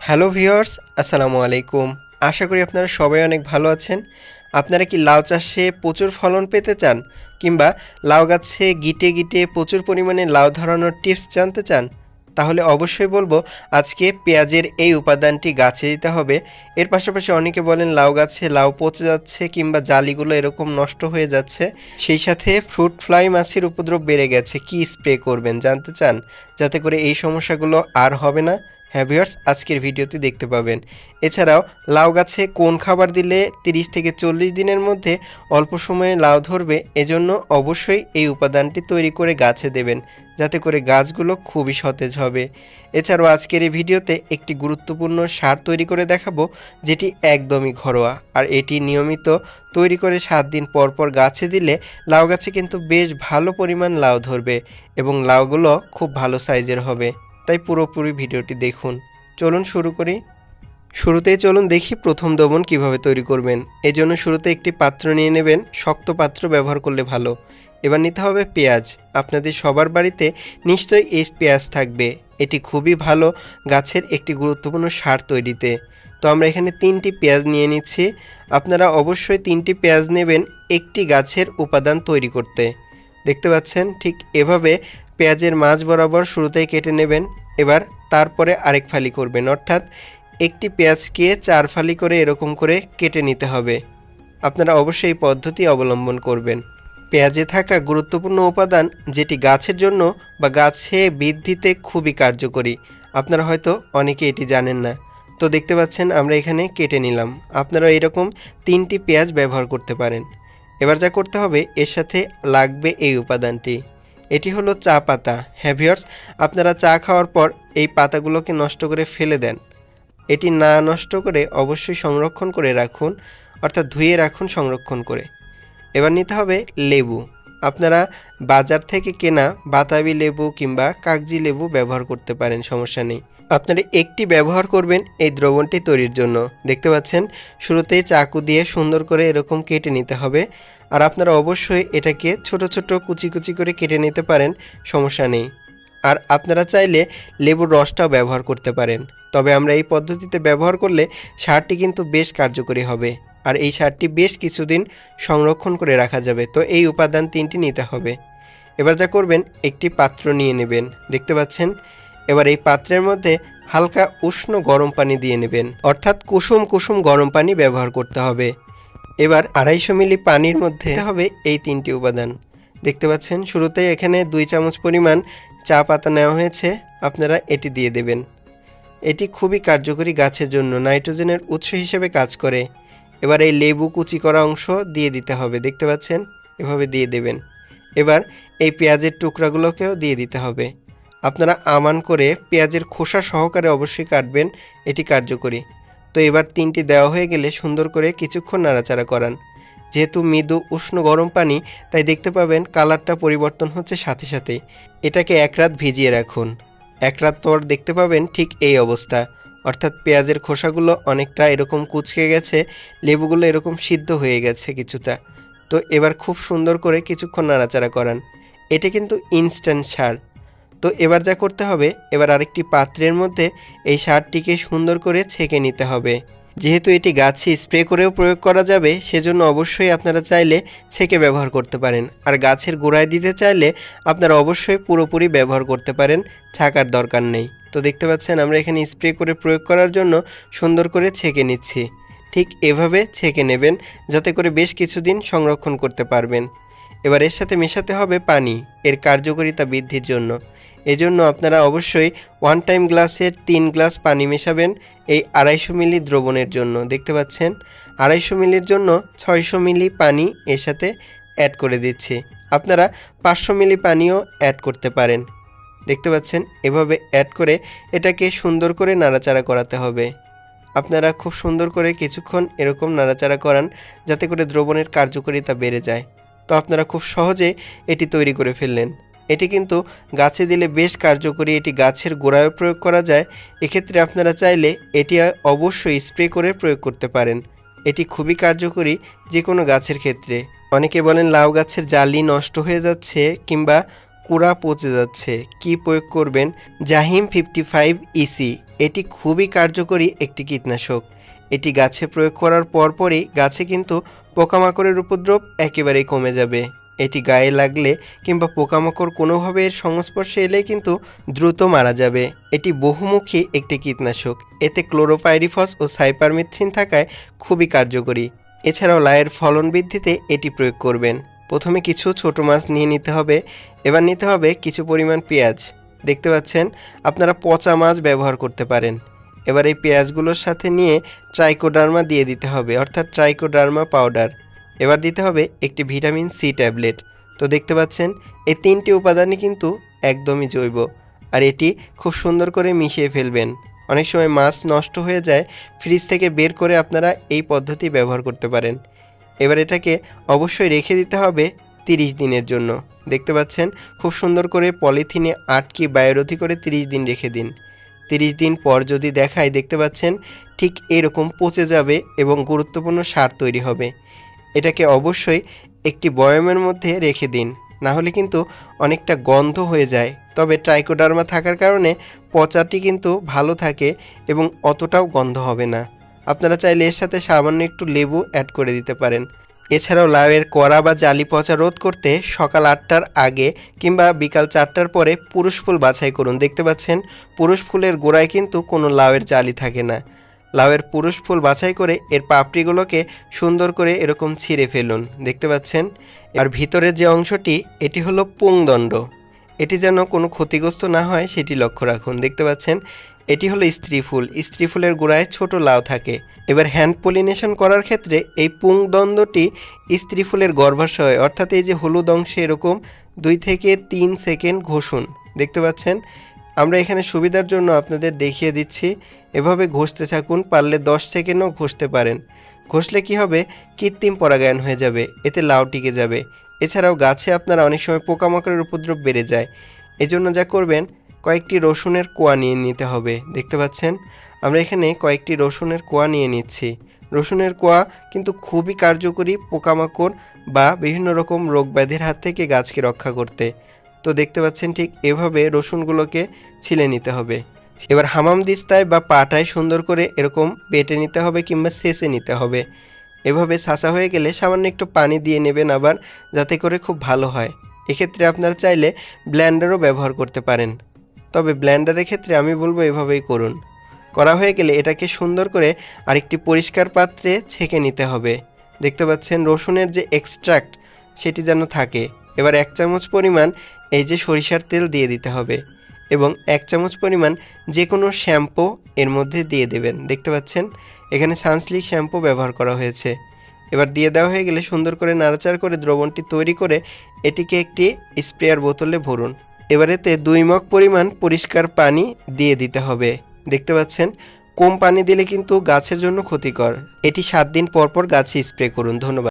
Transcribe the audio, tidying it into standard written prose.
Hello viewers, আসসালামু আলাইকুম। আশা করি আপনারা সবাই অনেক ভালো আছেন। আপনারা কি লাউ চাষে প্রচুর ফলন পেতে চান, কিংবা লাউ গাছে গিটে গিটে প্রচুর পরিমাণে লাউ ধরানোর টিপস জানতে চান? তাহলে অবশ্যই বলবো আজকে পেঁয়াজের এই উপাদানটি গাছে দিতে হবে। এর পাশাপাশি অনেকে বলেন লাউ গাছে লাউ পচে যাচ্ছে কিংবা জালিগুলো এরকম নষ্ট হয়ে যাচ্ছে, সেই সাথে ফ্রুট ফ্লাই মাছির উপদ্রব বেড়ে গেছে, কি স্প্রে করবেন জানতে চান, যাতে করে এই সমস্যাগুলো আর হবে না? হ্যাঁ ভিউয়ার্স, আজকের ভিডিওতে দেখতে পাবেন। এছাড়াও লাউ গাছে কোন খাবার দিলে 30 থেকে 40 দিনের মধ্যে অল্প সময়ে লাউ ধরবে, এজন্য অবশ্যই এই উপাদানটি তৈরি করে গাছে দেবেন, যাতে করে গাছগুলো খুবই সতেজ হবে। এছাড়াও আজকের এই ভিডিওতে একটি গুরুত্বপূর্ণ সার তৈরি করে দেখাবো, যেটি একদমই ঘরোয়া, আর এটি নিয়মিত তৈরি করে 7 দিন পর পর গাছে দিলে লাউ গাছে কিন্তু বেশ ভালো পরিমাণ লাউ ধরবে এবং লাউগুলো খুব ভালো সাইজের হবে। তাই পুরোপুরি ভিডিওটি দেখুন। চলুন শুরু করি। শুরুতেই চলুন দেখি প্রথম দ্রবণ কিভাবে তৈরি করবেন। এজন্য শুরুতে একটি পাত্র নিয়ে নেবেন, শক্ত পাত্র ব্যবহার করলে ভালো। এবার নিতে হবে পেঁয়াজ। আপনাদের সবার বাড়িতে নিশ্চয়ই এই পেঁয়াজ থাকবে, এটি খুবই ভালো গাছের একটি গুরুত্বপূর্ণ সার তৈরিতে। তো আমরা এখানে 3টি পেঁয়াজ নিয়ে নিচ্ছি। আপনারা অবশ্যই 3টি পেঁয়াজ নেবেন একটি গাছের উপাদান তৈরি করতে। দেখতে পাচ্ছেন ঠিক এভাবে পেঁয়াজের মাঝ বরাবর শুরুতেই কেটে নেবেন। এবার তারপরে আরেক ফালি করবেন, অর্থাৎ একটি পেঁয়াজকে 4 ফালি করে এরকম করে কেটে নিতে হবে। আপনারা অবশ্যই এই পদ্ধতি অবলম্বন করবেন। পেঁয়াজে থাকা গুরুত্বপূর্ণ উপাদান, যেটি গাছের জন্য বা গাছে বৃদ্ধিতে খুবই কার্যকরী, আপনারা হয়তো অনেকে এটি জানেন না। তো দেখতে পাচ্ছেন আমরা এখানে কেটে নিলাম। আপনারা এরকম 3টি পেঁয়াজ ব্যবহার করতে পারেন। এবার যা করতে হবে, এর সাথে লাগবে এই উপাদানটি। এটি হলো চা পাতা। হ্যাঁ ভিউয়ার্স, আপনারা চা খাওয়ার পর এই পাতাগুলোকে নষ্ট করে ফেলে দেন। এটি না নষ্ট করে অবশ্যই সংরক্ষণ করে রাখুন, অর্থাৎ ধুয়ে রাখুন সংরক্ষণ করে। এবার নিতে হবে লেবু। আপনারা বাজার থেকে কেনা বাতাবি লেবু কিংবা কাগজি লেবু ব্যবহার করতে পারেন, সমস্যা নেই। আপনারা একটি ব্যবহার করবেন এই দ্রবণটি তৈরির জন্য। দেখতে পাচ্ছেন শুরুতেই চাকু দিয়ে সুন্দর করে এরকম কেটে নিতে হবে। আর আপনারা অবশ্যই এটাকে ছোট ছোট কুচি কুচি করে কেটে নিতে পারেন, সমস্যা নেই। আর আপনারা চাইলে লেবুর রসটাও ব্যবহার করতে পারেন, তবে আমরা এই পদ্ধতিতে ব্যবহার করলে সারটি কিন্তু বেশ কার্যকরী হবে, আর এই সারটি বেশ কিছুদিন সংরক্ষণ করে রাখা যাবে। তো এই উপাদান 3টি নিতে হবে। এবার যা করবেন, একটি পাত্র নিয়ে নেবেন। দেখতে পাচ্ছেন এবার এই পাত্রের মধ্যে হালকা উষ্ণ গরম পানি দিয়ে নেবেন, অর্থাৎ কুসুম কুসুম গরম পানি ব্যবহার করতে হবে। এবার 250 মিলি পানির মধ্যে হবে এই 3টি উপাদান। দেখতে পাচ্ছেন শুরুতেই এখানে 2 চামচ পরিমাণ চা পাতা নেওয়া হয়েছে, আপনারা এটি দিয়ে দেবেন। এটি খুবই কার্যকরী, গাছের জন্য নাইট্রোজেনের উৎস হিসেবে কাজ করে। এবার এই লেবু কুচি করা অংশ দিয়ে দিতে হবে। দেখতে পাচ্ছেন এভাবে দিয়ে দেবেন। এবার এই পেঁয়াজের টুকরাগুলোকেও দিয়ে দিতে হবে। আপনারা আমান করে পেঁয়াজের খোসা সহকারে অবশ্যই কাটবেন, এটি কার্যকরী। তো এবার 3টি দেওয়া হয়ে গেলে সুন্দর করে কিছুক্ষণ নাড়াচাড়া করান। যেহেতু মৃদু উষ্ণ গরম পানি, তাই দেখতে পাবেন কালারটা পরিবর্তন হচ্ছে সাথে সাথেই। এটাকে 1 রাত ভিজিয়ে রাখুন। 1 রাত পর দেখতে পাবেন ঠিক এই অবস্থা, অর্থাৎ পেঁয়াজের খোসাগুলো অনেকটা এরকম কুঁচকে গেছে, লেবুগুলো এরকম সিদ্ধ হয়ে গেছে কিছুটা। তো এবার খুব সুন্দর করে কিছুক্ষণ নাড়াচাড়া করান। এটা কিন্তু ইনস্ট্যান্ট সার। তো এবার যা করতে হবে, এবার আরেকটি পাত্রের মধ্যে এই সারটিকে সুন্দর করে ছেঁকে নিতে হবে। যেহেতু এটি গাছে স্প্রে করেও প্রয়োগ করা যাবে, সেজন্য অবশ্যই আপনারা চাইলে ছেঁকে ব্যবহার করতে পারেন। আর গাছের গোড়ায় দিতে চাইলে আপনারা অবশ্যই পুরোপুরি ব্যবহার করতে পারেন, ছাকার দরকার নেই। তো দেখতে পাচ্ছেন আমরা এখানে স্প্রে করে প্রয়োগ করার জন্য সুন্দর করে ছেঁকে নিচ্ছি। ঠিক এভাবে ছেঁকে নেবেন, যাতে করে বেশ কিছুদিন সংরক্ষণ করতে পারবেন। এবার এর সাথে মেশাতে হবে পানি, এর কার্যকারিতা বৃদ্ধির জন্য। এজন্য আপনারা অবশ্যই 1 টাইম গ্লাসের 3 গ্লাস পানি মেশাবেন এই 250 মিলি দ্রবণের জন্য। দেখতে পাচ্ছেন 250 মিলির জন্য 600 মিলি পানি এর সাথে অ্যাড করে দিচ্ছি। আপনারা 500 মিলি পানিও অ্যাড করতে পারেন। দেখতে পাচ্ছেন এভাবে অ্যাড করে এটাকে সুন্দর করে নাড়াচাড়া করাতে হবে। আপনারা খুব সুন্দর করে কিছুক্ষণ এরকম নাড়াচাড়া করান, যাতে করে দ্রবণের কার্যকারিতা বেড়ে যায়। তো আপনারা খুব সহজে এটি তৈরি করে ফেললেন। এটি কিন্তু গাছে দিলে বেশ কার্যকরী, এটি গাছের গোড়ায় প্রয়োগ করা যায়। এক্ষেত্রে আপনারা চাইলে এটি অবশ্যই স্প্রে করে প্রয়োগ করতে পারেন। এটি খুবই কার্যকরী যে কোনো গাছের ক্ষেত্রে। অনেকে বলেন লাউ গাছের জালি নষ্ট হয়ে যাচ্ছে কিংবা কুড়া পচে যাচ্ছে, কি প্রয়োগ করবেন? জাহিম 55 ইসি। এটি খুবই কার্যকরী একটি কীটনাশক। এটি গাছে প্রয়োগ করার পরপরই গাছে কিন্তু পোকামাকড়ের উপদ্রব একেবারেই কমে যাবে। এটি গায়ে লাগলে কিংবা পোকামাকড় কোনোভাবে এর সংস্পর্শে এলে কিন্তু দ্রুত মারা যাবে। এটি বহুমুখী একটি কীটনাশক। এতে ক্লোরোপাইরিফস ও সাইপারমেথ্রিন থাকায় খুবই কার্যকরী। এছাড়াও লাউয়ের ফলন বৃদ্ধিতে এটি প্রয়োগ করবেন। প্রথমে কিছু ছোট মাছ নিয়ে নিতে হবে। এবার নিতে হবে কিছু পরিমাণ পেঁয়াজ। দেখতে পাচ্ছেন, আপনারা পচা মাছ ব্যবহার করতে পারেন। এবার এই পেঁয়াজগুলোর সাথে নিয়ে ট্রাইকোডার্মা দিয়ে দিতে হবে, অর্থাৎ ট্রাইকোডার্মা পাউডার। এবার দিতে হবে একটি ভিটামিন সি ট্যাবলেট। তো দেখতে পাচ্ছেন, এই 3টি উপাদানই কিন্তু একদমই জৈব। আর এটি খুব সুন্দর করে মিশিয়ে ফেলবেন। অনেক সময় মাছ নষ্ট হয়ে যায়, ফ্রিজ থেকে বের করে আপনারা এই পদ্ধতি ব্যবহার করতে পারেন। এবার এটাকে অবশ্যই রেখে দিতে হবে 30 দিনের জন্য। দেখতে পাচ্ছেন, খুব সুন্দর করে পলিথিনে আটকে বায়োরোধী করে 30 দিন রেখে দিন। 30 দিন পর যদি দেখায়, দেখতে পাচ্ছেন ঠিক এরকম পচে যাবে এবং গুরুত্বপূর্ণ সার তৈরি হবে। এটাকে অবশ্যই একটি বয়ামের মধ্যে রেখে দিন, না হলে কিন্তু অনেকটা গন্ধ হয়ে যায়। তবে ট্রাইকোডার্মা থাকার কারণে পচাটি কিন্তু ভালো থাকে এবং অতটাও গন্ধ হবে না। আপনারা চাইলে এর সাথে সামান্য একটু লেবু অ্যাড করে দিতে পারেন। এছাড়াও লাউয়ের কড়া বা জালি পচা রোধ করতে সকাল 8টার আগে কিংবা বিকাল 4টার পরে পুরুষ ফুল বাছাই করুন। দেখতে পাচ্ছেন, পুরুষ ফুলের গোড়ায় কিন্তু কোনো লাউয়ের জালি থাকে না। লাউয়ের পুরুষ ফুল বাছাই করে এর পাপড়িগুলোকে সুন্দর করে এরকম ছিঁড়ে ফেলুন। দেখতে পাচ্ছেন, আর ভিতরের যে অংশটি, এটি হলো পুংদণ্ড। এটি যেন কোনো ক্ষতিগ্রস্ত না হয় সেটি লক্ষ্য রাখুন। দেখতে পাচ্ছেন, এটি হলো স্ত্রী ফুল। স্ত্রী ফুলের গোড়ায় ছোট লাউ থাকে। এবার হ্যান্ড পলিনেশন করার ক্ষেত্রে এই পুংদণ্ডটি স্ত্রী ফুলের গর্ভাশয়, অর্থাৎ এই যে হলুদ অংশে এরকম 2 থেকে 3 সেকেন্ড ঘষুন। দেখতে পাচ্ছেন, আমরা এখানে সুবিধার জন্য আপনাদের দেখিয়ে দিচ্ছি। এভাবে ঘষতে থাকুন, পারলে 10 সেকেন্ডও ঘষতে পারেন। ঘষলে কি হবে, কৃত্রিম পরাগায়ন হয়ে যাবে, এতে লাউ টিকে যাবে। এছাড়াও গাছে আপনারা অনেক সময় পোকামাকড়ের উপদ্রব বেড়ে যায়। এজন্য যা করবেন, কয়েকটি রসুনের কোয়া নিয়ে নিতে হবে। দেখতে পাচ্ছেন, আমরা এখানে কয়েকটি রসুনের কোয়া নিয়ে নিচ্ছি। রসুনের কোয়া কিন্তু খুবই কার্যকরী পোকামাকড় বা বিভিন্ন রকম রোগ ব্যাধির হাত থেকে গাছকে রক্ষা করতে। তো দেখতে পাচ্ছেন, ঠিক এভাবে রসুনগুলোকে ছিলে নিতে হবে। এবার হামাম দিস্তায় বা পাটায় সুন্দর করে এরকম বেটে নিতে হবে কিংবা ছেঁচে নিতে হবে। এভাবে ছাঁচা হয়ে গেলে সামান্য একটু পানি দিয়ে নেবেন আবার, যাতে করে খুব ভালো হয়। এক্ষেত্রে আপনারা চাইলে ব্লেন্ডারও ব্যবহার করতে পারেন, তবে ব্লেন্ডারের ক্ষেত্রে আমি বলবো এভাবেই করুন। করা হয়ে গেলে এটাকে সুন্দর করে আরেকটি পরিষ্কার পাত্রে ছেঁকে নিতে হবে। দেখতে পাচ্ছেন, রসুনের যে এক্সট্রাক্ট সেটি যেন থাকে। এবার 1 চামচ পরিমাণ এই যে সরিষার তেল দিয়ে দিতে হবে এবং 1 চামচ পরিমাণ যে কোনো শ্যাম্পু এর মধ্যে দিয়ে দেবেন। দেখতে পাচ্ছেন, এখানে সানসিল্ক শ্যাম্পু ব্যবহার করা হয়েছে। এবার দিয়ে দেওয়া হয়ে গেলে সুন্দর করে নাড়াচাড়া করে দ্রবণটি তৈরি করে এটিকে একটি স্প্রেয়ার বোতলে ভরুন। এবার এতে 2 মগ পরিমাণ পরিষ্কার পানি দিয়ে দিতে হবে। দেখতে পাচ্ছেন, কম পানি দিলে কিন্তু গাছের জন্য ক্ষতিকর। এটি 7 দিন পর পর গাছে স্প্রে করুন। ধন্যবাদ।